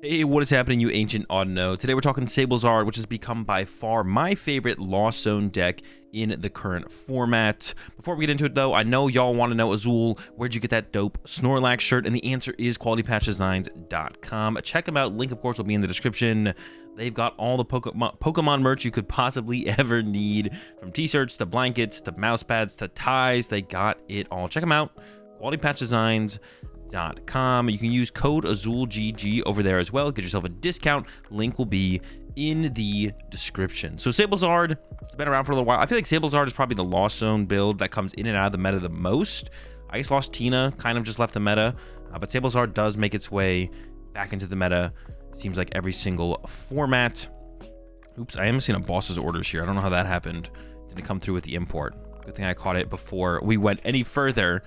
Hey, what is happening, you ancient Audino? Today we're talking SableZard, which has become by far my favorite Lost Zone deck in the current format. Before we get into it though, I know y'all want to know, Azul, where'd you get that dope Snorlax shirt? And the answer is qualitypatchdesigns.com. Check them out. Link, of course, will be in the description. They've got all the Pokemon merch you could possibly ever need, from t-shirts to blankets to mouse pads to ties. They got it all. Check them out. qualitypatchdesigns.com. You can use code AzulGG over there as well. Get yourself a discount. Link will be in the description. So SableZard, it's been around for a little while. I feel like SableZard is probably the Lost Zone build that comes in and out of the meta the most. I guess Lost Tina kind of just left the meta, but SableZard does make its way back into the meta. Seems like every single format. Oops, I am seeing a boss's orders here. I don't know how that happened. Didn't come through with the import. Good thing I caught it before we went any further.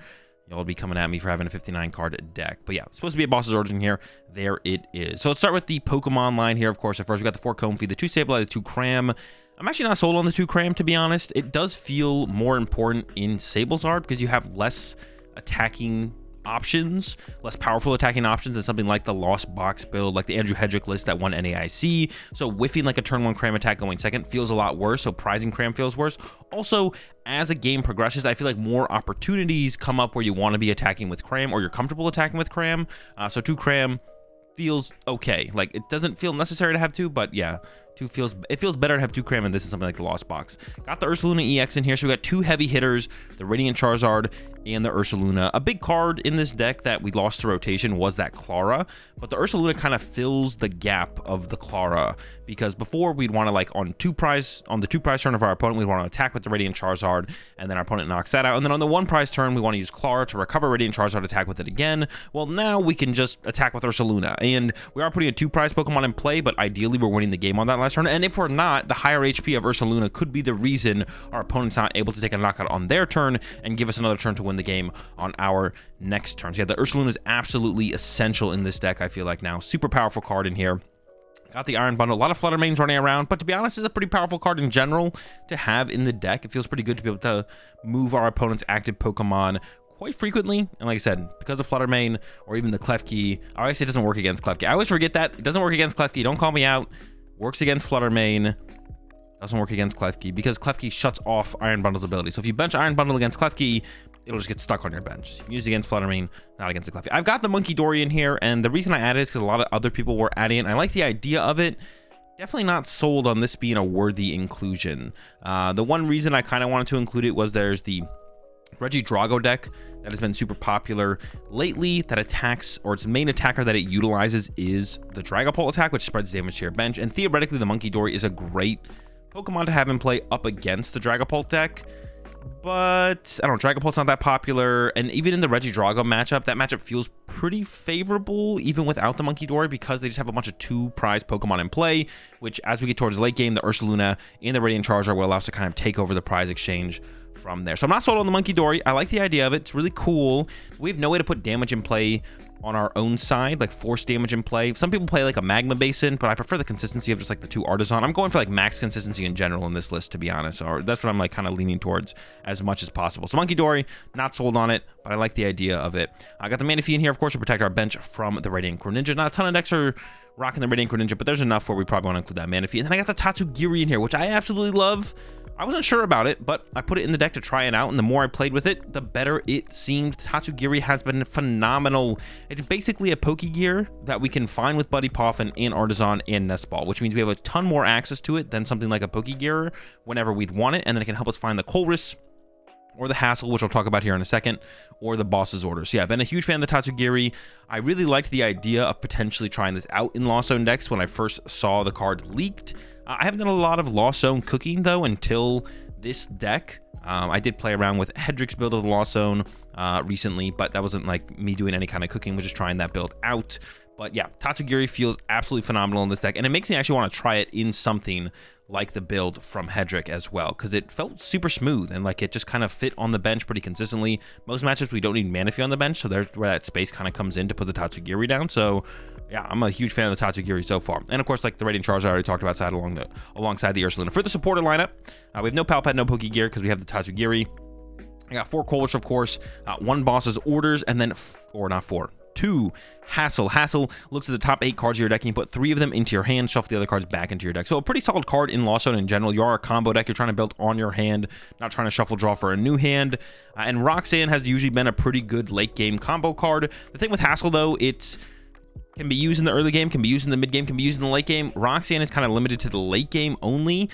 Y'all will be coming at me for having a 59 card deck. But yeah, it's supposed to be a boss's origin here. There it is. So let's start with the Pokemon line here. Of course, at first we got the 4 Comfey, the 2 Sableye, the 2 Cram. I'm actually not sold on the 2 Cram, to be honest. It does feel more important in SableZard because you have less attacking options, less powerful attacking options than something like the Lost Box build, like the Andrew Hedrick list that won NAIC. So whiffing like a turn 1 Cram attack going second feels a lot worse, so prizing Cram feels worse. Also, as a game progresses, I feel like more opportunities come up where you want to be attacking with Cram or you're comfortable attacking with Cram. So 2 Cram feels okay. Like, it doesn't feel necessary to have 2, but yeah, it feels better to have 2 Cram, and this is something like the Lost Box. Got the Ursaluna EX in here, so we got 2 heavy hitters, the Radiant Charizard and the Ursaluna. A big card in this deck that we lost to rotation was that Clara, but the Ursaluna kind of fills the gap of the Clara, because before we'd want to, like, on the 2 prize turn of our opponent, we'd want to attack with the Radiant Charizard, and then our opponent knocks that out, and then on the 1 prize turn, we want to use Clara to recover Radiant Charizard, attack with it again. Well, now we can just attack with Ursaluna, and we are putting a 2 prize Pokemon in play, but ideally we're winning the game on that last turn, and if we're not, the higher HP of Ursaluna could be the reason our opponent's not able to take a knockout on their turn and give us another turn to win the game on our next turn. So yeah, the Ursaluna is absolutely essential in this deck, I feel like now. Super powerful card in here. Got the Iron Bundle, a lot of Flutter Mains running around, but to be honest, it's a pretty powerful card in general to have in the deck. It feels pretty good to be able to move our opponent's active Pokemon quite frequently, and like I said, because of Flutter Mane or even the Klefki, I always say it doesn't work against Klefki. I always forget that. It doesn't work against Klefki. Don't call me out. Works against Flutter Mane. Doesn't work against Klefki because Klefki shuts off Iron Bundle's ability. So if you bench Iron Bundle against Klefki, it'll just get stuck on your bench. So you can use it against Flutter Mane, not against the Klefki. I've got the Monkey Dory in here, and the reason I added it is because a lot of other people were adding it. I like the idea of it. Definitely not sold on this being a worthy inclusion. The one reason I kind of wanted to include it was there's the Regidrago deck that has been super popular lately that attacks, or its main attacker that it utilizes is the Dragapult attack, which spreads damage to your bench. And theoretically, the Monkey Dory is a great Pokemon to have in play up against the Dragapult deck. But I don't know, Dragapult's not that popular, and even in the Regidrago matchup, that matchup feels pretty favorable even without the Monkey Dory, because they just have a bunch of 2 prize Pokemon in play, which as we get towards the late game, the Ursaluna and the Radiant Charizard will allow us to kind of take over the prize exchange from there. So I'm not sold on the Monkey Dory. I like the idea of it. It's really cool. We have no way to put damage in play on our own side, like force damage in play. Some people play like a Magma Basin, but I prefer the consistency of just like the 2 Artisan. I'm going for like max consistency in general in this list, to be honest, or that's what I'm like kind of leaning towards as much as possible. So Monkey Dory, not sold on it, but I like the idea of it. I got the Manaphy in here, of course, to protect our bench from the Radiant Greninja. Not a ton of decks are rocking the Radiant Greninja, but there's enough where we probably want to include that Manaphy. And then I got the Tatsugiri in here, which I absolutely love. I wasn't sure about it, but I put it in the deck to try it out, and the more I played with it, the better it seemed. Tatsugiri has been phenomenal. It's basically a Pokegear that we can find with Buddy Poffin and Artisan and Nestball, which means we have a ton more access to it than something like a Pokegear whenever we'd want it, and then it can help us find the Colress or the Hassel, which I'll talk about here in a second, or the Boss's Order. So yeah, I've been a huge fan of the Tatsugiri. I really liked the idea of potentially trying this out in Lost Zone decks when I first saw the card leaked. I haven't done a lot of Lost Zone cooking, though, until this deck. I did play around with Hedrick's build of the Lost Zone recently, but that wasn't like me doing any kind of cooking, was just trying that build out. But yeah, Tatsugiri feels absolutely phenomenal in this deck, and it makes me actually want to try it in something like the build from Hedrick as well, because it felt super smooth and like it just kind of fit on the bench pretty consistently. Most matchups we don't need Manaphy on the bench, so there's where that space kind of comes in to put the Tatsugiri down. So yeah, I'm a huge fan of the Tatsugiri so far. And of course, like the Radiant Charizard I already talked about alongside the Ursaluna. For the supporter lineup, we have no Palpad, no Pokegear, because we have the Tatsugiri. I got 4 Colress, of course, 1 Boss's Orders, and then, or not 4. 2, Hassle. Hassle looks at the top 8 cards of your deck, and you put 3 of them into your hand, shuffle the other cards back into your deck. So a pretty solid card in Lost Zone in general. You are a combo deck. You're trying to build on your hand, not trying to shuffle draw for a new hand. And Roxanne has usually been a pretty good late game combo card. The thing with Hassle, though, it's can be used in the early game, can be used in the mid game, can be used in the late game. Roxanne is kind of limited to the late game only.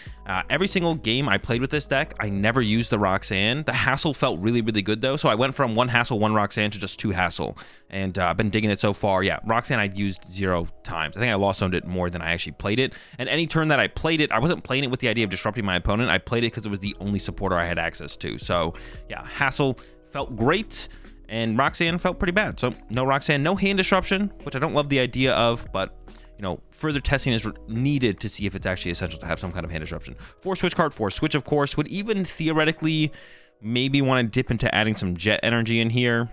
Every single game I played with this deck, I never used the Roxanne. The Hassle felt really, really good though. So I went from 1 Hassle, 1 Roxanne to just 2 Hassle. And I've been digging it so far. Yeah, Roxanne I used 0 times. I think I lost zoned it more than I actually played it. And any turn that I played it, I wasn't playing it with the idea of disrupting my opponent. I played it because it was the only supporter I had access to. So yeah, Hassle felt great. And Roxanne felt pretty bad. So no Roxanne, no hand disruption, which I don't love the idea of, but you know, further testing is needed to see if it's actually essential to have some kind of hand disruption. 4 switch card, 4 switch, of course, would even theoretically maybe want to dip into adding some jet energy in here.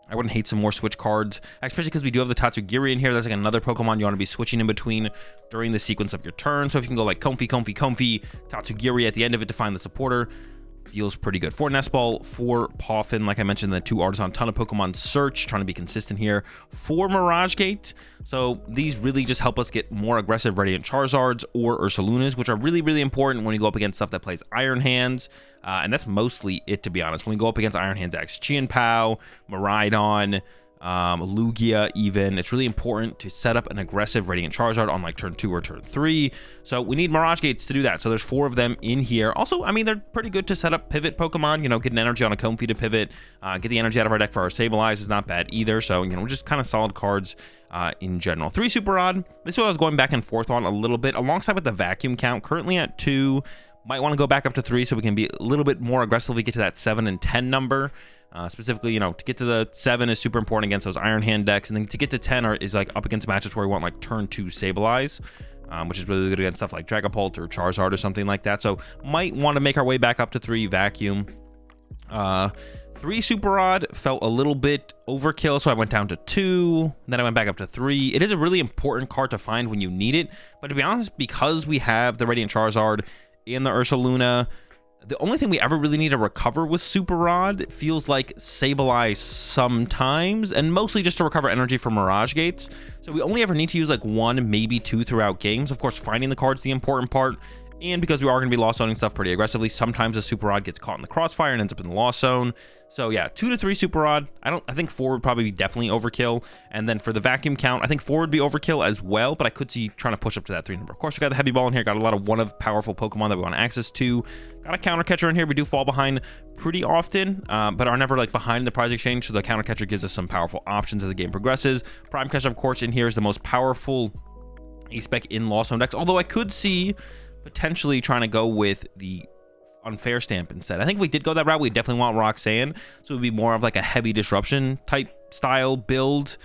I wouldn't hate some more switch cards, especially because we do have the Tatsugiri in here. That's like another Pokemon you want to be switching in between during the sequence of your turn. So if you can go like Comfy, Tatsugiri at the end of it to find the supporter, feels pretty good. 4 Nestball, 4 Poffin, like I mentioned, the 2 Artisan, ton of Pokemon Search, trying to be consistent here. 4 Mirage Gate. So these really just help us get more aggressive Radiant Charizards or Ursalunas, which are really, really important when you go up against stuff that plays Iron Hands. And that's mostly it, to be honest. When we go up against Iron Hands decks, Chien-Pao, Miraidon, Lugia even, it's really important to set up an aggressive Radiant Charizard on like turn 2 or turn 3. So we need Mirage Gates to do that. So there's 4 of them in here. Also, I mean, they're pretty good to set up pivot Pokemon, you know, get an energy on a Comfy to pivot, get the energy out of our deck for our Sableye is not bad either. So, you know, just kind of solid cards in general. 3 Super Rod. This is what I was going back and forth on a little bit alongside with the vacuum count, currently at 2. Might want to go back up to 3 so we can be a little bit more aggressively get to that 7 and 10 number. Specifically, you know, to get to the 7 is super important against those Iron Hand decks, and then to get to 10 is like up against matches where we want like turn 2 Sableyes, which is really good against stuff like Dragapult or Charizard or something like that. So might want to make our way back up to 3 vacuum. 3 Super Rod felt a little bit overkill, so I went down to 2. Then I went back up to 3. It is a really important card to find when you need it, but to be honest, because we have the Radiant Charizard and the Ursaluna, the only thing we ever really need to recover with Super Rod feels like Sableye sometimes, and mostly just to recover energy from Mirage Gates. So we only ever need to use like 1, maybe 2 throughout games. Of course, finding the card's the important part. And because we are going to be lost zoning stuff pretty aggressively, sometimes a Super Rod gets caught in the crossfire and ends up in the lost zone. So yeah, 2 to 3 Super Rod. I think 4 would probably be definitely overkill. And then for the vacuum count, I think 4 would be overkill as well, but I could see trying to push up to that 3 number. Of course, we got the Heavy Ball in here, got a lot of one-of powerful Pokemon that we want access to. Got a Counter Catcher in here. We do fall behind pretty often, but are never like behind in the prize exchange, so the Counter Catcher gives us some powerful options as the game progresses. Prime Catcher, of course, in here is the most powerful A-Spec in Lost Zone decks, although I could see potentially trying to go with the Unfair Stamp instead. I think if we did go that route, we definitely want Roxanne, so it would be more of like a heavy disruption type style build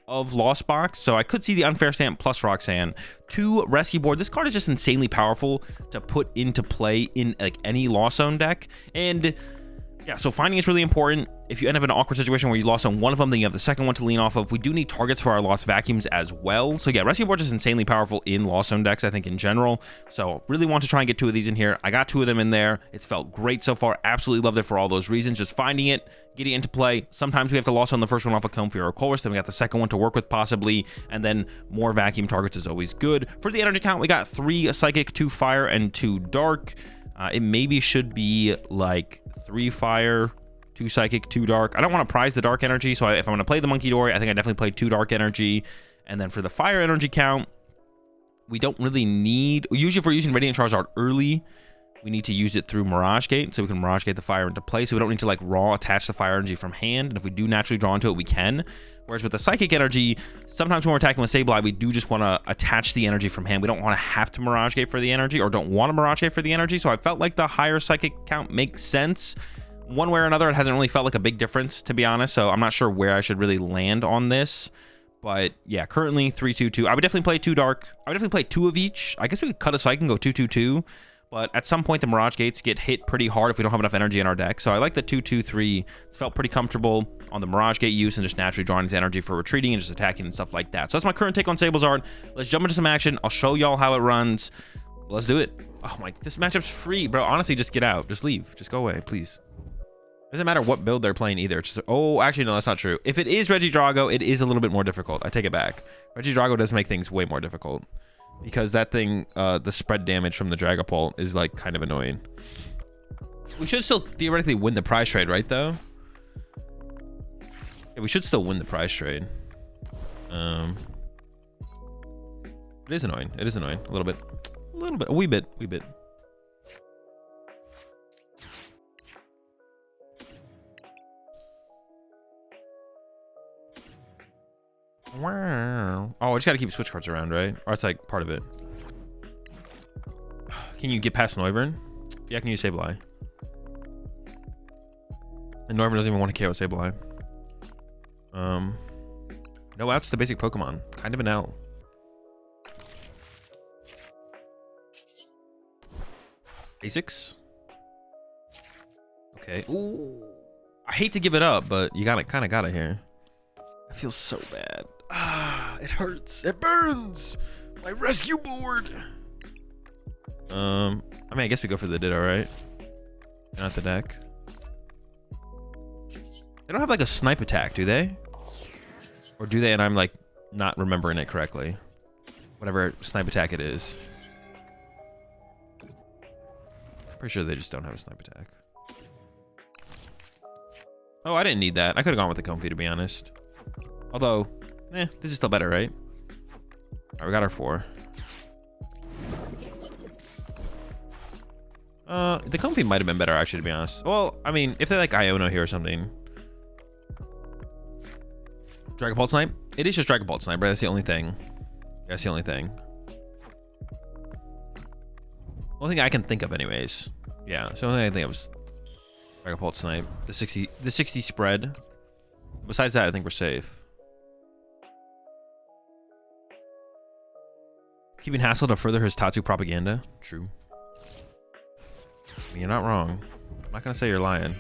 of Lost Box. So I could see the Unfair Stamp plus Roxanne. 2 Rescue Board. This card is just insanely powerful to put into play in like any Lost Zone deck, and yeah, so finding it's really important. If you end up in an awkward situation where you lost on one of them, then you have the second one to lean off of. We do need targets for our lost vacuums as well. So yeah, Rescue Board is insanely powerful in Lost Zone decks, I think, in general. So really want to try and get 2 of these in here. I got 2 of them in there. It's felt great so far. Absolutely loved it for all those reasons. Just finding it, getting it into play. Sometimes we have to lost on the first one off of Comfy or Colress, then we got the second one to work with possibly, and then more vacuum targets is always good. For the energy count, we got 3 Psychic, 2 Fire, and 2 Dark. It maybe should be like 3 Fire, 2 Psychic, 2 Dark. I don't want to prize the Dark energy, so if I'm going to play the Monkey Dory, I think I definitely play 2 Dark energy. And then for the Fire energy count, we don't really need... Usually if we're using Radiant Charizard early, we need to use it through Mirage Gate, so we can Mirage Gate the Fire into play, so we don't need to like raw attach the Fire energy from hand. And if we do naturally draw into it, we can. Whereas with the Psychic energy, sometimes when we're attacking with Sableye, we do just want to attach the energy from hand. We don't want to have to Mirage Gate for the energy, or don't want to Mirage Gate for the energy. So I felt like the higher Psychic count makes sense. One way or another, it hasn't really felt like a big difference, to be honest. So I'm not sure where I should really land on this. But yeah, currently 3, 2, 2. I would definitely play 2 Dark. I would definitely play 2 of each. I guess we could cut a Psychic and go 2, 2, 2. But at some point, the Mirage Gates get hit pretty hard if we don't have enough energy in our deck. So I like the 2, 2, 3. It felt pretty comfortable on the Mirage Gate use and just naturally drawing his energy for retreating and just attacking and stuff like that. So that's my current take on SableZard. Let's jump into some action. I'll show y'all how it runs. Let's do it. Oh my, this matchup's free, bro. Honestly, just get out. Just leave. Just go away, please. Doesn't matter what build they're playing either. It's just, oh, actually, no, that's not true. If it is Regidrago, it is a little bit more difficult. I take it back. Regidrago does make things way more difficult. Because that thing, the spread damage from the Dragapult is, like, kind of annoying. We should still theoretically win the prize trade, right, though? Yeah, we should still win the prize trade. It is annoying. It is annoying. A little bit. A little bit. A wee bit. Wee bit. Wow. Oh, I just gotta keep switch cards around, right? Or it's like part of it. Can you get past Noivern? Yeah, I can use Sableye. And Noivern doesn't even want to KO Sableye. No outs to basic Pokemon. Kind of an L. Basics. Okay. Ooh. I hate to give it up, but you kind of got it here. I feel so bad. Ah, it hurts. It burns. My rescue board. I mean, I guess we go for the Ditto, right? Not the deck. They don't have like a snipe attack, do they? Or do they? And I'm like not remembering it correctly. Whatever snipe attack it is. Pretty sure they just don't have a snipe attack. Oh, I didn't need that. I could have gone with the Comfy, to be honest. Although, this is still better, right? All right, we got our 4. The Comfy might have been better, actually, to be honest. Well, I mean, if they like Iono here or something. Dragapult Snipe? It is just Dragapult Snipe, right? That's the only thing. That's the only thing. Only thing I can think of, anyways. Yeah, so the only thing I think of was Dragapult Snipe. The 60 spread. Besides that, I think we're safe. Keeping Hassel to further his Tatsu propaganda. True. I mean, you're not wrong. I'm not gonna say you're lying.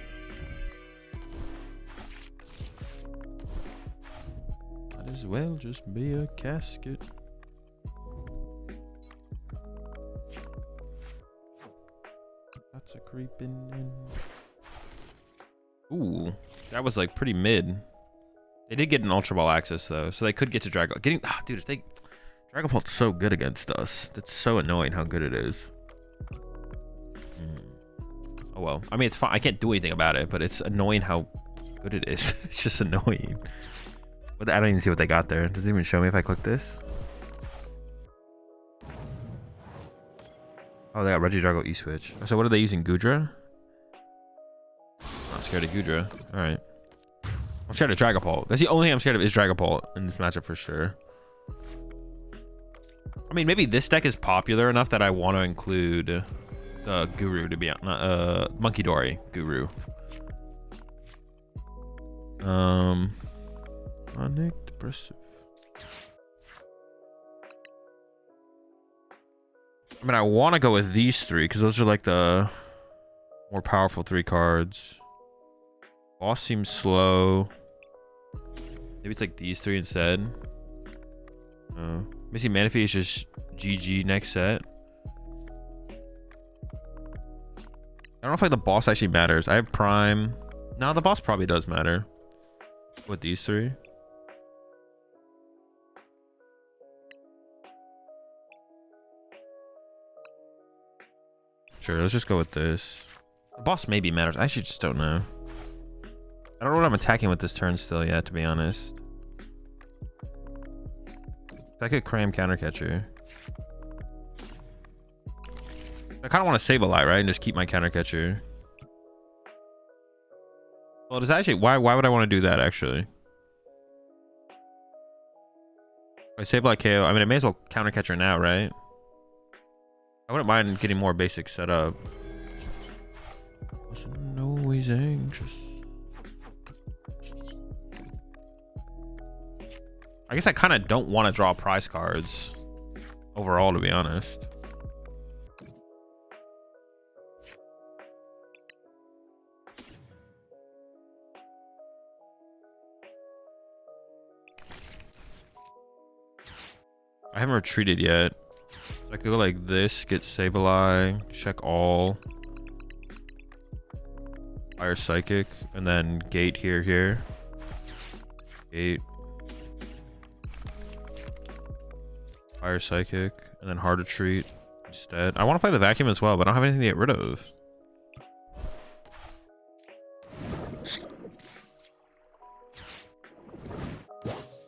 Might as well just be a casket. That's a creeping in. Ooh, that was like pretty mid. They did get an Ultra Ball access though, so they could get to Drago. Dude, if they Dragapult's so good against us. That's so annoying how good it is. Oh well. I mean, it's fine. I can't do anything about it, but it's annoying how good it is. It's just annoying. But I don't even see what they got there. Does it even show me if I click this? Oh, they got Regidrago E-Switch. So what are they using? Goodra? Not scared of Goodra. Alright. I'm scared of Dragapult. That's the only thing I'm scared of is Dragapult in this matchup for sure. I mean, maybe this deck is popular enough that I want to include Guru to be Monkey Dory Guru. Manic Depressive. I mean, I want to go with these 3 because those are like the more powerful 3 cards. Boss seems slow. Maybe it's like these 3 instead. Missing Manaphy is just GG next set. I don't know if like the boss actually matters. I have Prime. No, the boss probably does matter. With these 3. Sure, let's just go with this. The boss maybe matters. I actually just don't know. I don't know what I'm attacking with this turn still yet, to be honest. I could cram Countercatcher. I kind of want to save a lot, right? And just keep my Countercatcher. Well, does actually... Why would I want to do that, actually? I save like KO. I mean, I may as well Countercatcher now, right? I wouldn't mind getting more basic set up. Wasn't always anxious. I guess I kind of don't want to draw prize cards overall, to be honest. I haven't retreated yet. So I could go like this, get Sableye, check all. Fire Psychic, and then Gate here. Gate. Fire Psychic, and then Hard Retreat instead. I want to play the Vacuum as well, but I don't have anything to get rid of.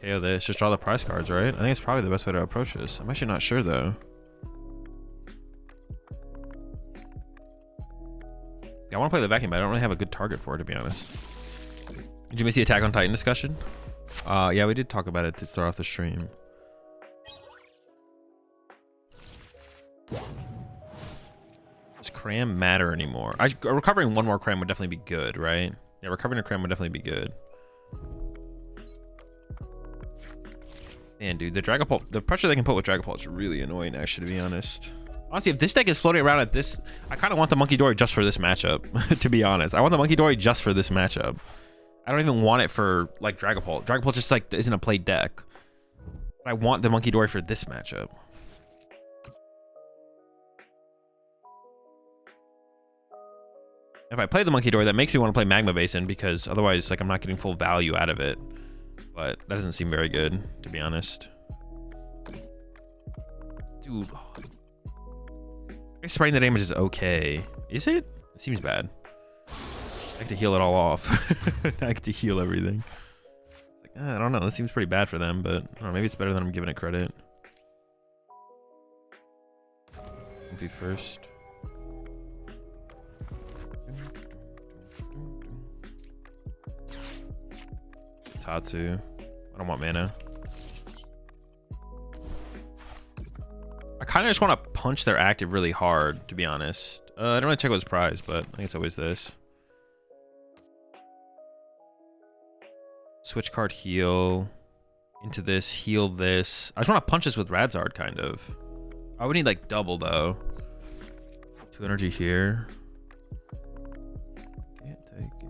KO this, just draw the prize cards, right? I think it's probably the best way to approach this. I'm actually not sure though. Yeah, I want to play the Vacuum, but I don't really have a good target for it, to be honest. Did you miss the Attack on Titan discussion? Yeah, we did talk about it to start off the stream. Does Cram matter anymore? Recovering one more Cram would definitely be good, right? Yeah, recovering a Cram would definitely be good. Man, dude, the Dragapult, the pressure they can put with Dragapult is really annoying, actually, to be honest. Honestly, if this deck is floating around at this, I kind of want the Monkey Dory just for this matchup, to be honest. I want the Monkey Dory just for this matchup. I don't even want it for, like, Dragapult. Dragapult just, like, isn't a played deck. But I want the Monkey Dory for this matchup. If I play the Monkey Dory, that makes me want to play Magma Basin, because otherwise, like, I'm not getting full value out of it. But that doesn't seem very good, to be honest. Dude. Spraying the damage is okay. Is it? It seems bad. I like to heal it all off. I like to heal everything. It's like, I don't know. This seems pretty bad for them, but I don't know, maybe it's better than I'm giving it credit. Movie first. Tatsu. I don't want mana. I kind of just want to punch their active really hard, to be honest. I don't really check what's prized, but I think it's always this. Switch card, heal. Into this, heal this. I just want to punch this with Radzard, kind of. I would need like double, though. 2 energy here. Can't take it.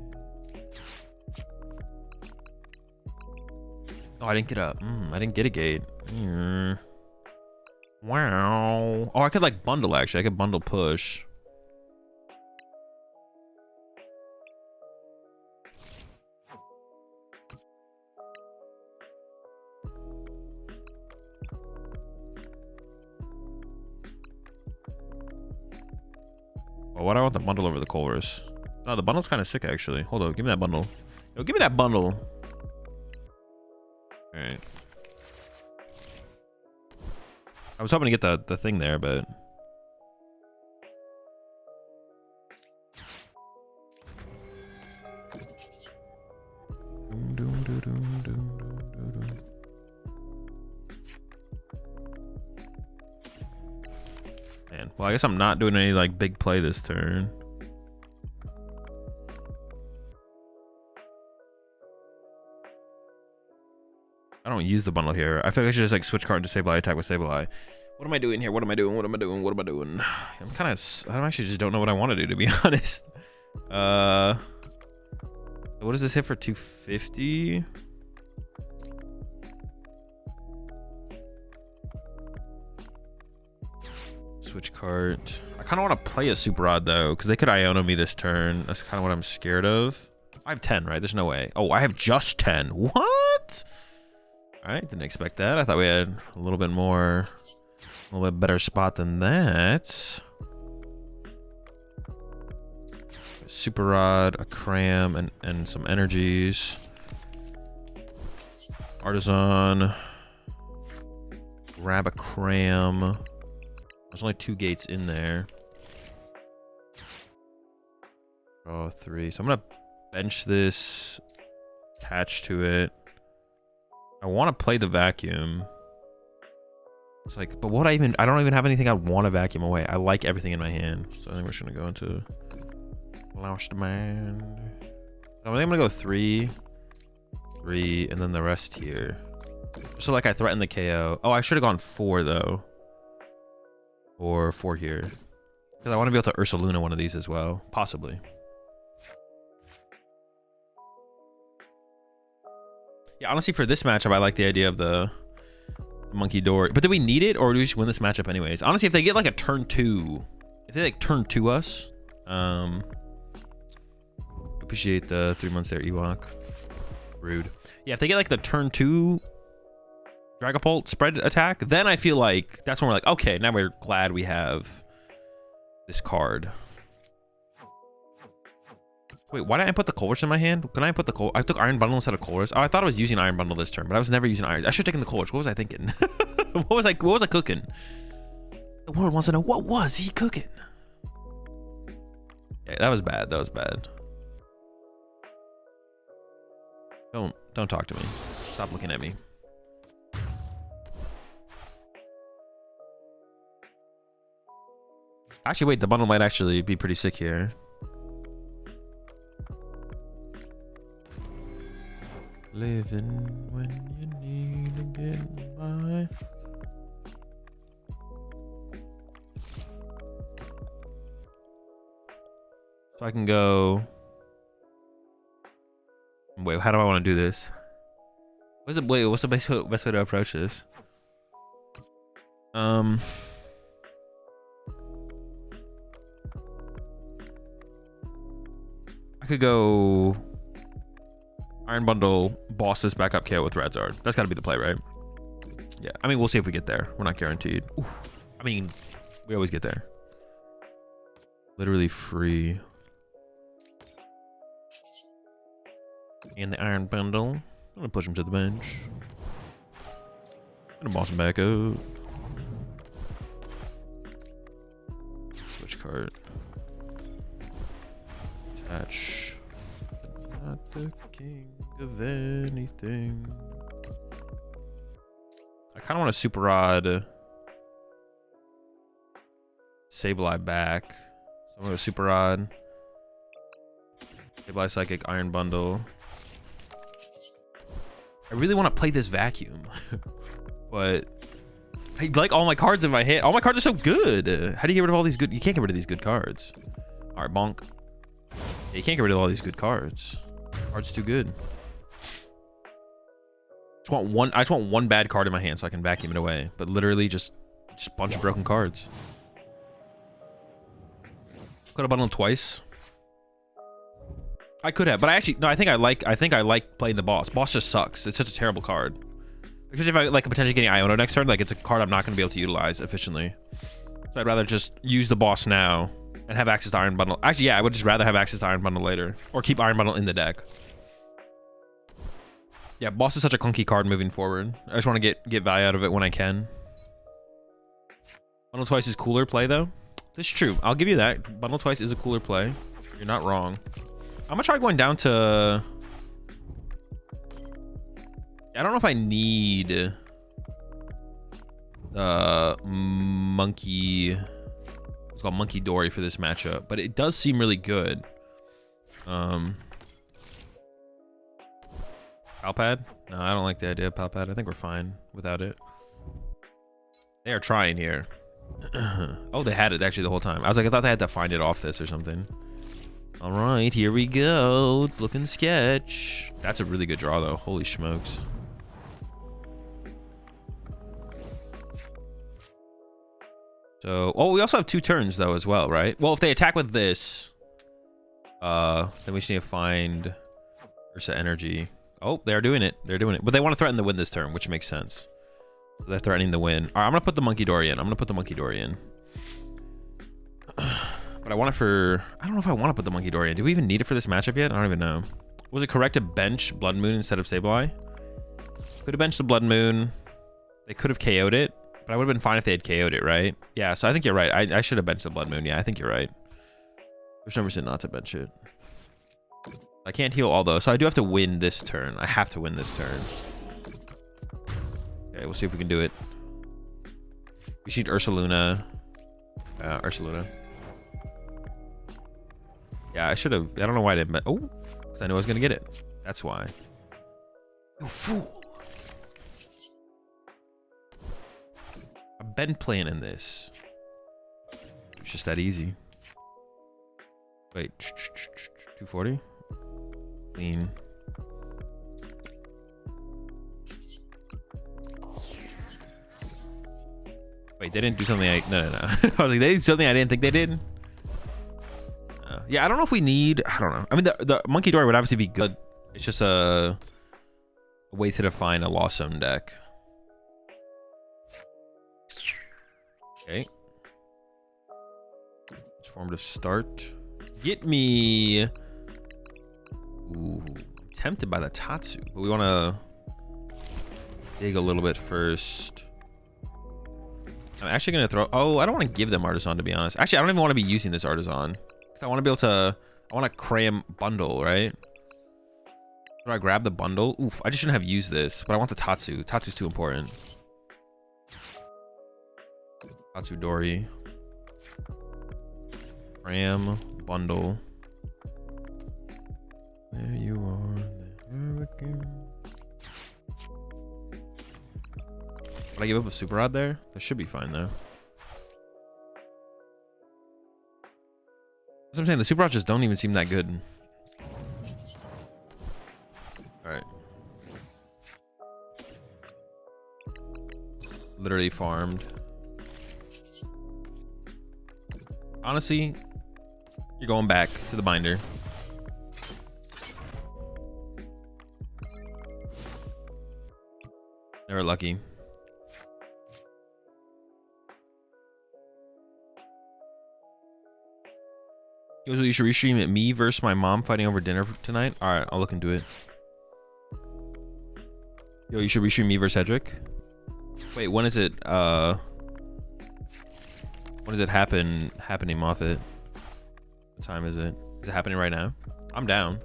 Oh, I didn't get a... I didn't get a gate. Wow. Oh, I could like bundle, actually. I could bundle push. Well, why do I want the bundle over the Colress? Oh, the bundle's kind of sick, actually. Hold on, give me that bundle. Yo, give me that bundle. All right. I was hoping to get the thing there, but... Man, well, I guess I'm not doing any, like, big play this turn. I don't use the bundle here. I feel like I should just like switch card to Sableye, attack with Sableye. What am I doing here? What am I doing? What am I doing? What am I doing? I actually just don't know what I want to do, to be honest. What does this hit for 250? Switch card. I kind of want to play a Super Rod though, because they could Iono me this turn. That's kind of what I'm scared of. I have 10, right? There's no way. Oh, I have just 10. What? All right, didn't expect that. I thought we had a little bit more, a little bit better spot than that. Super Rod, a Cram, and some energies. Artisan. Grab a Cram. There's only 2 gates in there. Draw 3. So I'm gonna bench this, attach to it. I want to play the Vacuum. It's like, but what I don't even have anything I want to vacuum away. I like everything in my hand. So I think we're just going to go into Lost Demand. I think I'm going to go 3, 3, and then the rest here. So like I threatened the KO. Oh, I should have gone 4 though. Or 4 here. Because I want to be able to Ursa Luna one of these as well. Possibly. Yeah, honestly, for this matchup, I like the idea of the Monkey Dory. But do we need it, or do we just win this matchup anyways? Honestly, if they get like a turn 2, if they like turn 2 us, then Appreciate the 3 months there, Ewok. Rude. Yeah, if they get like the turn 2 Dragapult spread attack, then I feel like that's when we're like, okay, now we're glad we have this card. Wait, why didn't I put the Colress in my hand? Can I put the I took Iron Bundle instead of Colress. Oh, I thought I was using Iron Bundle this turn, but I was never using Iron. I should have taken the Colress. What was I thinking? What was I cooking? The world wants to know, what was he cooking? Yeah, that was bad. That was bad. Don't talk to me. Stop looking at me. Actually, wait, the bundle might actually be pretty sick here. Living when you need to get by. So I can go. Wait, how do I want to do this? What's the best way to approach this? I could go Iron Bundle, boss this back up KO with Regidrago. That's got to be the play, right? Yeah, I mean, we'll see if we get there. We're not guaranteed. Ooh. I mean, we always get there. Literally free. And the Iron Bundle. I'm gonna push him to the bench. Gonna boss him back out. Switch card. Attach. Not the king of anything. I kind of want a Super Rod. Sableye back. So I'm gonna go Super Rod. Sableye Psychic, Iron Bundle. I really want to play this vacuum, but I like all my cards in my hand. All my cards are so good. How do you get rid of all these good? You can't get rid of these good cards. All right, bonk. Yeah, you can't get rid of all these good cards. Cards too good. I just want one bad card in my hand so I can vacuum it away. But literally just a bunch of broken cards. Could have bundled twice. I could have, but I actually no. I think I like playing the boss. Boss just sucks. It's such a terrible card. Especially if I like potentially getting Iono next turn. Like it's a card I'm not going to be able to utilize efficiently. So I'd rather just use the boss now and have access to Iron Bundle. Actually, yeah, I would just rather have access to Iron Bundle later, or keep Iron Bundle in the deck. Yeah, boss is such a clunky card moving forward. I just want to get value out of it when I can. Bundle twice is cooler play though. This is true. I'll give you that. Bundle twice is a cooler play. You're not wrong. I'm gonna try going down to. I don't know if I need monkey. It's called Monkey Dory for this matchup, but it does seem really good. Palpad? No, I don't like the idea of Palpad. I think we're fine without it. They are trying here. Oh, they had it actually the whole time. I was like, I thought they had to find it off this or something. All right, here we go. It's looking sketch. That's a really good draw, though. Holy smokes. So, oh, we also have 2 turns, though, as well, right? Well, if they attack with this, then we just need to find Ursa Energy. Oh, they're doing it. They're doing it. But they want to threaten the win this turn, which makes sense. So they're threatening the win. All right, I'm going to put the Monkey Dory in. But I want it for... I don't know if I want to put the Monkey Dory in. Do we even need it for this matchup yet? I don't even know. Was it correct to bench Blood Moon instead of Sableye? Could have benched the Blood Moon. They could have KO'd it. But I would have been fine if they had KO'd it, right? Yeah, so I think you're right. I should have benched the Blood Moon. Yeah, I think you're right. There's no reason not to bench it. I can't heal all those. So I do have to win this turn. I have to win this turn. Okay, we'll see if we can do it. We should Ursaluna. Ursaluna. Yeah, I should have. I don't know why I didn't. Oh, because I knew I was gonna get it. That's why. You fool! I've been playing in this. It's just that easy. Wait, 240. Clean. Wait, they didn't do something. No. I was like, they did something I didn't think they did. Yeah, I don't know if we need, I don't know. I mean, the Monkey Dory would obviously be good. It's just a way to define a Lost Zone deck. Okay. Transformative start. Get me. Ooh, tempted by the Tatsu, but we want to dig a little bit first. I'm actually going to throw... Oh, I don't want to give them Artisan, to be honest. Actually, I don't even want to be using this Artisan. Because I want to be able to... I want to cram bundle, right? Do I grab the bundle? Oof, I just shouldn't have used this. But I want the Tatsu. Tatsu's too important. Tatsu Dory. Cram bundle. There you are, the hurricane. Would I give up a Super Rod there? That should be fine, though. That's what I'm saying. The Super Rods just don't even seem that good. Alright. Literally farmed. Honestly, you're going back to the binder. Never lucky. Yo, you should restream it. Me versus my mom fighting over dinner tonight. All right, I'll look into it. Yo, you should restream me versus Cedric. Wait, when is it? When does it happening, Moffat? What time is it? Is it happening right now? I'm down.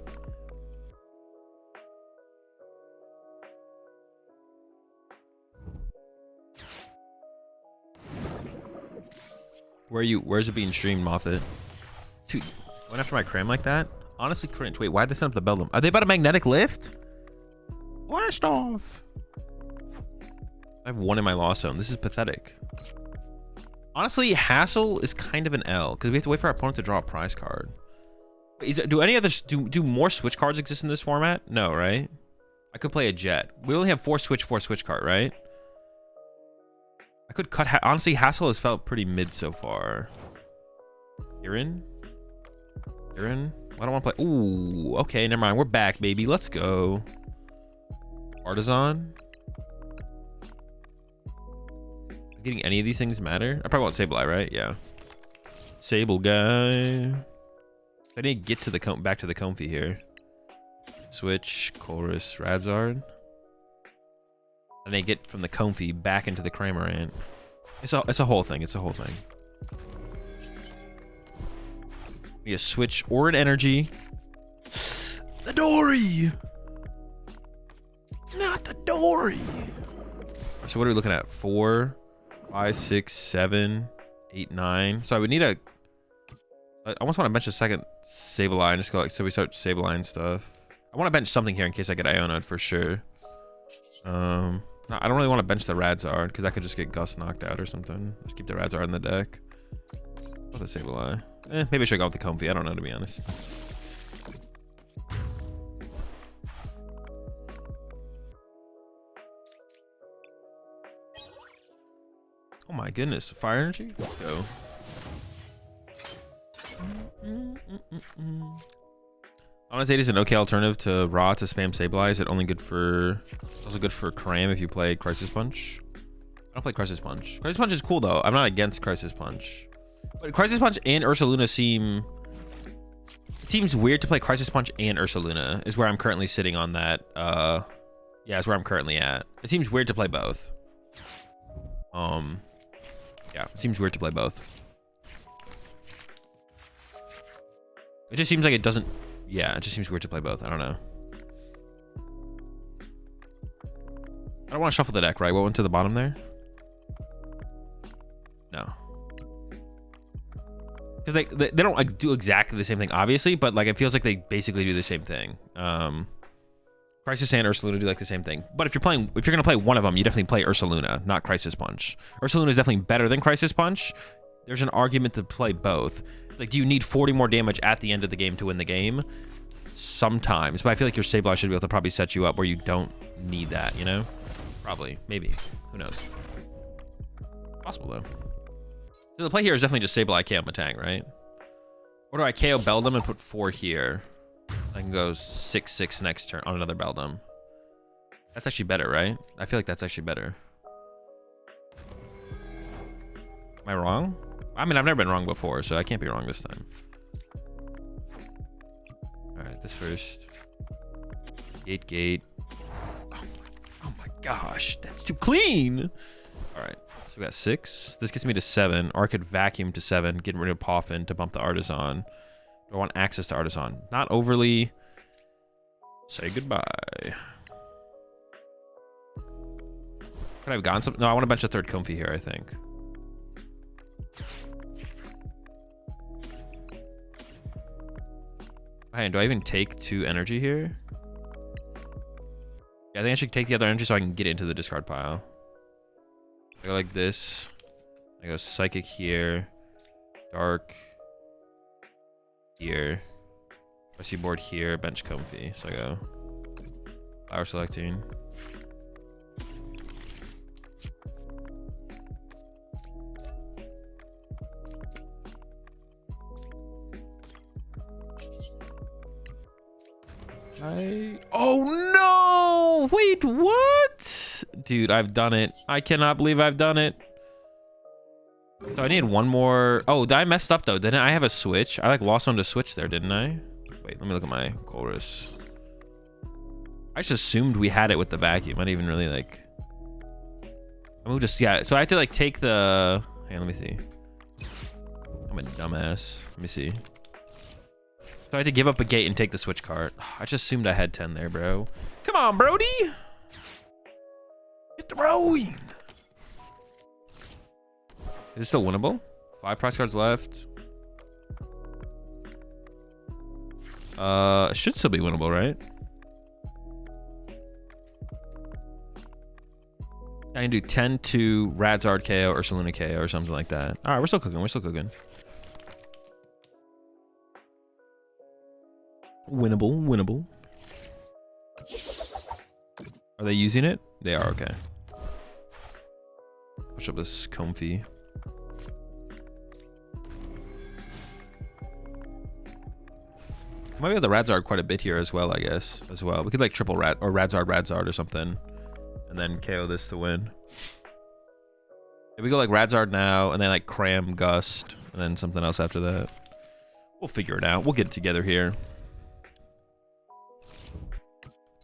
Where's it being streamed, Moffat? Dude, went after my cram like that? Honestly, cringe. Wait, why'd they set up the Beldum? Are they about a magnetic lift? Blast off! I have one in my Lost Zone. This is pathetic. Honestly, Hassle is kind of an L because we have to wait for our opponent to draw a prize card. Do any other do more switch cards exist in this format? No, right? I could play a Jet. We only have four switch card, right? I could cut. Honestly, Hassle has felt pretty mid so far. Aaron? I don't want to play. Ooh, okay, never mind. We're back, baby. Let's go. Artisan. Does getting any of these things matter? I probably want Sableye, right? Yeah. Sable guy. I need to get to the back to the Comfy here. Switch, Chorus, Radzard. And then get from the Comfy back into the Cramorant. It's a whole thing. It's a whole thing. We a switch or an energy. The Dory. Not the Dory. So what are we looking at? 4, 5, 6, 7, 8, 9. So I would need a. I almost want to bench a second Sableye and just go like so we start Sableye and stuff. I want to bench something here in case I get Iono'd for sure. No, I don't really want to bench the Radzard because I could just get Gus knocked out or something. Just keep the Radzard in the deck. What the Sableye? Maybe I should go with the Comfy. I don't know, to be honest. Oh my goodness, Fire Energy? Let's go. Honest 8 is an okay alternative to Raw to spam Sableye. Is it only good for... It's also good for Cram if you play Crisis Punch. I don't play Crisis Punch. Crisis Punch is cool though. I'm not against Crisis Punch. But Crisis Punch and Ursaluna seem... It seems weird to play Crisis Punch and Ursaluna is where I'm currently sitting on that. Yeah, it's where I'm currently at. It seems weird to play both. Yeah, it seems weird to play both. It just seems like it doesn't... Yeah, it just seems weird to play both. I don't know. I don't want to shuffle the deck, right? What went to the bottom there? No. Because they don't like do exactly the same thing, obviously, but like it feels like they basically do the same thing. Crisis and Ursaluna do like the same thing. But if you're gonna play one of them, you definitely play Ursaluna, not Crisis Punch. Ursaluna is definitely better than Crisis Punch. There's an argument to play both. It's like, do you need 40 more damage at the end of the game to win the game? Sometimes, but I feel like your Sableye should be able to probably set you up where you don't need that, you know? Probably, maybe, who knows? Possible though. So the play here is definitely just Sableye Chaos Tang, right? Or do I KO Beldum and put 4 here? I can go 6/6 next turn on another Beldum. That's actually better, right? I feel like that's actually better. Am I wrong? I mean, I've never been wrong before, so I can't be wrong this time. All right, this first. Gate. Oh my gosh, that's too clean. All right, so we got 6. This gets me to 7, or I could vacuum to 7, getting rid of Poffin to bump the Artisan. Do I want access to Artisan? Not overly. Say goodbye. Could I have gone some? No, I want a bunch of third Comfy here, I think. Hey, do I even take 2 energy here? Yeah, I think I should take the other energy so I can get into the discard pile. I go like this. I go Psychic here. Dark. Here. I see board here. Bench Comfy. So I go Flower Selecting. Oh no! Wait, what? Dude, I've done it. I cannot believe I've done it. So I need one more. Oh, I messed up though, didn't I? I have a switch. I like lost on the switch there, didn't I? Wait, let me look at my chorus. I just assumed we had it with the vacuum. I didn't even really like. I moved just yeah. So I have to like take the. Hey, let me see. I'm a dumbass. Let me see. So I had to give up a gate and take the switch card. I just assumed I had 10 there, bro. Come on, Brody. Get throwing. Is it still winnable? 5 prize cards left. It should still be winnable, right? I can do 10 to Radzard KO or Ursaluna KO or something like that. All right, we're still cooking. We're still cooking. Winnable. Are they using it? They are, okay. Push up this Comfy. Might be able to Radzard quite a bit here as well, I guess. We could like triple Radzard or something. And then KO this to win. If we go like Radzard now, and then like Cram Gust, and then something else after that. We'll figure it out. We'll get it together here.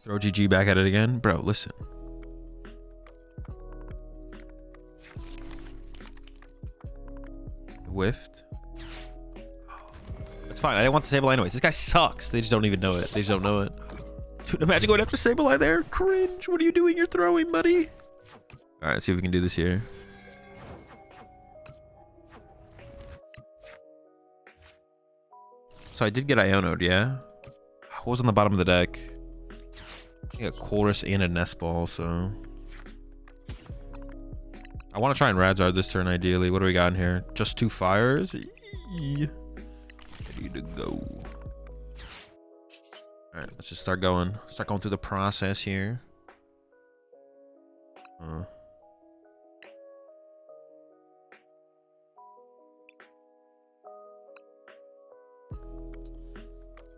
Throw GG back at it again. Bro, listen. Whiffed. It's fine. I didn't want the Sableye anyways. This guy sucks. They just don't even know it. They just don't know it. Dude, imagine going after Sableye there. Cringe. What are you doing? You're throwing, buddy. All right, let's see if we can do this here. So I did get Iono'd, yeah? What was on the bottom of the deck? I got Chorus and a Nest Ball, so... I want to try and Radzard this turn, ideally. What do we got in here? Just 2 fires? Eee. Ready to go. Alright, let's just start going. Start going through the process here.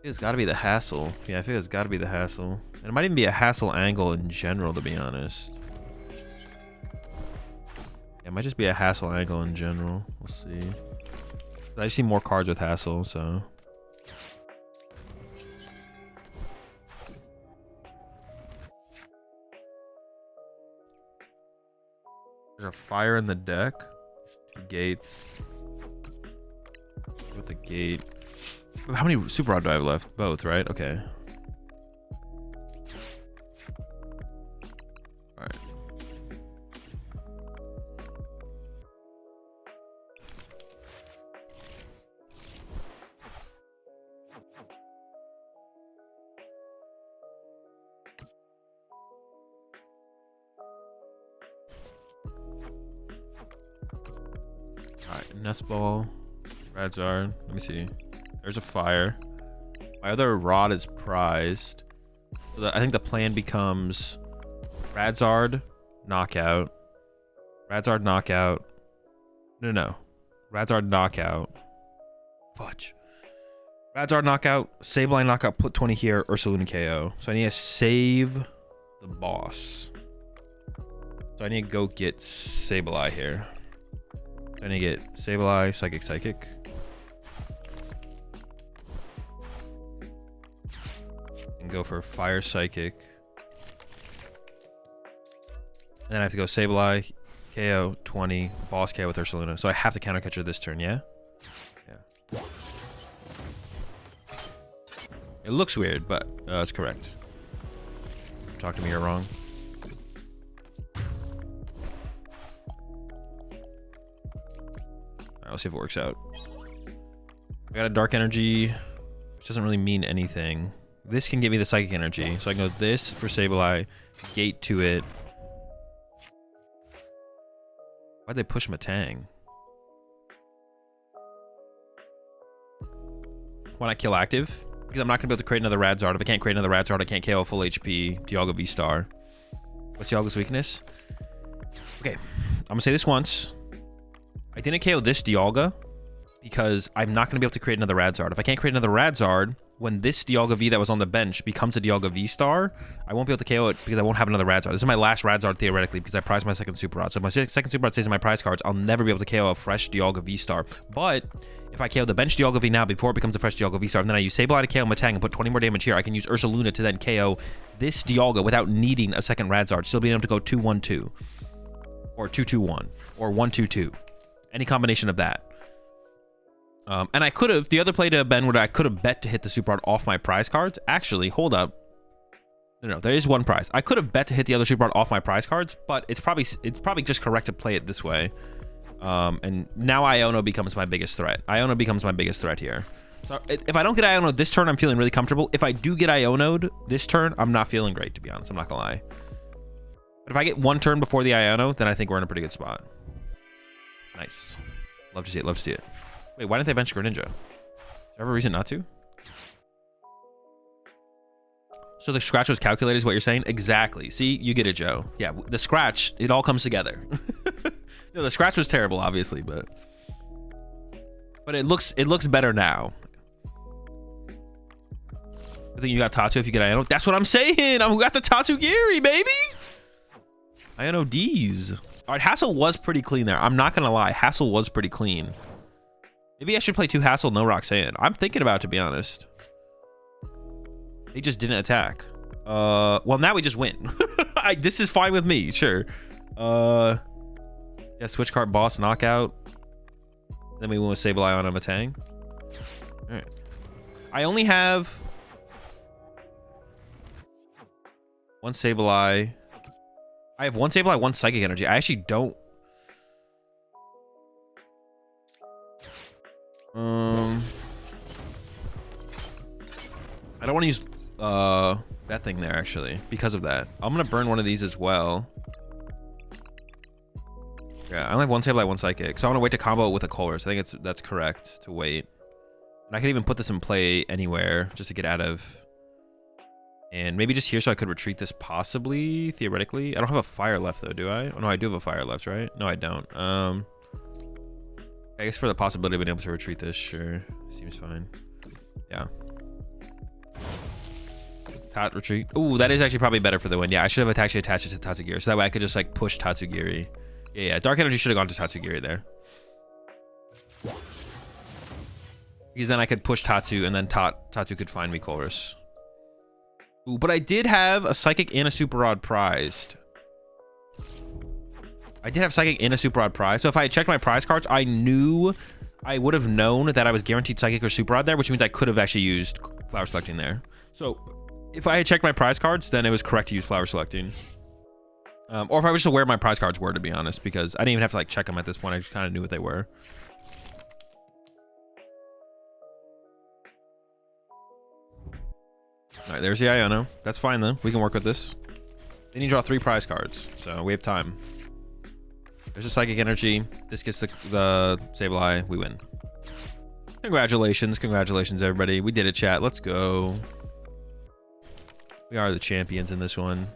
It's got to be the hassle. Yeah, I think it's got to be the hassle. And it might even be a hassle angle in general, to be honest. Yeah, it might just be a hassle angle in general. We'll see. I just see more cards with hassle, so. There's a fire in the deck. 2 gates. With the gate. How many Super Rod do I have left? Both, right? Okay. Alright. Alright, Nest Ball. Radzard. Let me see. There's a fire. My other rod is prized. So I think the plan becomes Radzard, knockout. Radzard, knockout. No. Radzard, knockout. Fudge. Regidrago knockout, Sableye knockout, put 20 here, Ursaluna KO. So I need to save the boss. So I need to go get Sableye here. I need to get Sableye, Psychic. And go for Fire Psychic. And then I have to go Sableye, KO, 20, boss KO with Ursaluna. So I have to counter catch her this turn, yeah? Yeah. It looks weird, but it's correct. Talk to me, you're wrong. Alright, let's see if it works out. I got a Dark Energy, which doesn't really mean anything. This can give me the Psychic Energy, so I can go this for Sableye, gate to it. Why'd they push Matang? Why not kill active? Because I'm not going to be able to create another Radzard. If I can't create another Radzard, I can't KO a full HP Dialga V-Star. What's Dialga's weakness? Okay, I'm going to say this once. I didn't KO this Dialga because I'm not going to be able to create another Radzard. If I can't create another Radzard, when this Dialga V that was on the bench becomes a Dialga V-Star, I won't be able to KO it because I won't have another Radzard. This is my last Radzard theoretically because I prized my second Super Rod. So if my second Super Rod stays in my prize cards, I'll never be able to KO a fresh Dialga V-Star. But if I KO the bench Dialga V now before it becomes a fresh Dialga V-Star, and then I use Sableye to KO Matang and put 20 more damage here, I can use Ursaluna to then KO this Dialga without needing a second Radzard. Still being able to go 2-1-2 or 2-2-1 or 1-2-2. Any combination of that. And I could have, the other play to have been where I could have bet to hit the Super Rod off my prize cards. Actually, hold up. No, there is one prize. I could have bet to hit the other Super Rod off my prize cards, but it's probably just correct to play it this way. And now Iono becomes my biggest threat. Iono becomes my biggest threat here. So if I don't get Iono this turn, I'm feeling really comfortable. If I do get Iono'd this turn, I'm not feeling great, to be honest. I'm not gonna lie. But if I get one turn before the Iono, then I think we're in a pretty good spot. Nice. Love to see it. Love to see it. Wait, why didn't they bench Greninja? Is there ever a reason not to? So the scratch was calculated is what you're saying? Exactly. See, you get it, Joe. Yeah, the scratch, it all comes together. No, the scratch was terrible, obviously, but it looks better now. I think you got Tatsu if you get Iono. That's what I'm saying. I got the Tatsugiri, baby. Iono D's. All right, Hassel was pretty clean there. I'm not gonna lie, Hassel was pretty clean. Maybe I should play 2 Hassel, no Roxanne. I'm thinking about it, to be honest. They just didn't attack. Well, now we just win. This is fine with me, sure. Yeah, switch card boss knockout. Then we win with Sableye on a Matang. All right. I only have one Sableye. I have one Sableye, one Psychic Energy. I actually don't. I don't want to use that thing there actually because of that. I'm gonna burn one of these as well. Yeah, I only have one Sableye, one Psychic, so I'm gonna wait to combo it with a Colress. I think that's correct to wait. And I could even put this in play anywhere just to get out of. And maybe just here so I could retreat this possibly, theoretically. I don't have a fire left though, do I? Oh no, I do have a fire left, right? No, I don't. I guess for the possibility of being able to retreat this, sure. Seems fine. Yeah. Tat retreat. Ooh, that is actually probably better for the win. Yeah, I should have actually attached it to Tatsugiri. So that way I could just like push Tatsugiri. Yeah. Dark Energy should have gone to Tatsugiri there. Because then I could push Tatsu and then Tatsu could find me Colress. Ooh, but I did have a Psychic and a Super Rod prized. I did have Psychic and a Super Rod prize. So if I had checked my prize cards, I would have known that I was guaranteed Psychic or Super Rod there, which means I could have actually used Flower Selecting there. So if I had checked my prize cards, then it was correct to use Flower Selecting. Or if I was just aware my prize cards were, to be honest, because I didn't even have to like check them at this point. I just kind of knew what they were. All right, there's the Iono. That's fine though. We can work with this. Then you draw 3 prize cards, so we have time. There's a Psychic Energy. This gets the Sableye. We win. Congratulations, everybody. We did it, chat. Let's go. We are the champions in this one.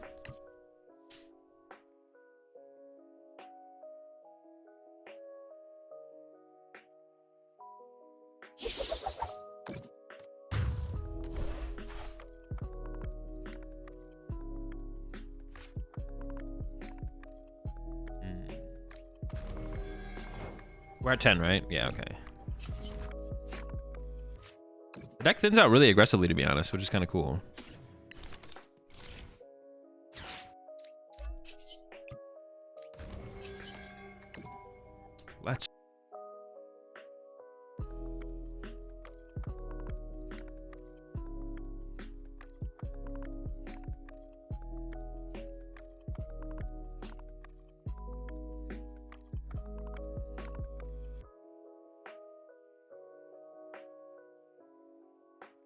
We're at 10, right? Yeah, okay. The deck thins out really aggressively, to be honest, which is kind of cool.